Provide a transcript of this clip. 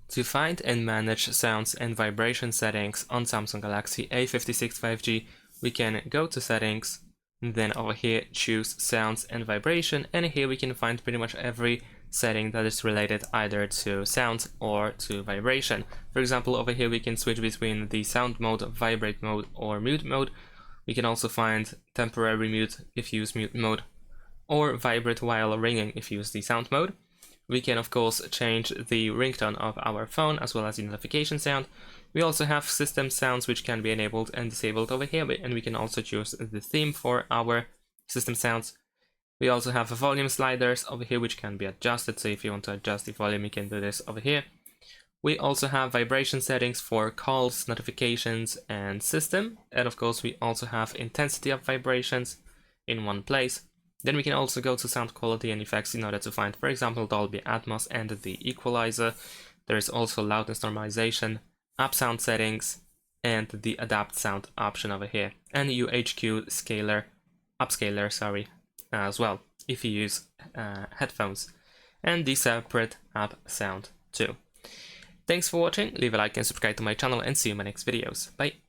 To find and manage sounds and vibration settings on Samsung Galaxy A56 5G, we can go to Settings, then over here choose Sounds and Vibration, and here we can find pretty much every setting that is related either to sound or to vibration. For example, over here we can switch between the sound mode, vibrate mode, or mute mode. We can also find temporary mute if you use mute mode, or vibrate while ringing if you use the sound mode. We can of course change the ringtone of our phone as well as the notification sound. We also have system sounds which can be enabled and disabled over here, and we can also choose the theme for our system sounds. We also have volume sliders over here which can be adjusted, so if you want to adjust the volume you can do this over here. We also have vibration settings for calls, notifications, and system, and of course we also have intensity of vibrations in one place. Then we can also go to sound quality and effects in order to find, for example, Dolby Atmos and the equalizer. There is also loudness normalization, up sound settings, and the adapt sound option over here, and UHQ scaler, upscaler, as well, if you use headphones, and the separate app sound too. Thanks for watching, leave a like and subscribe to my channel, and see you in my next videos. Bye!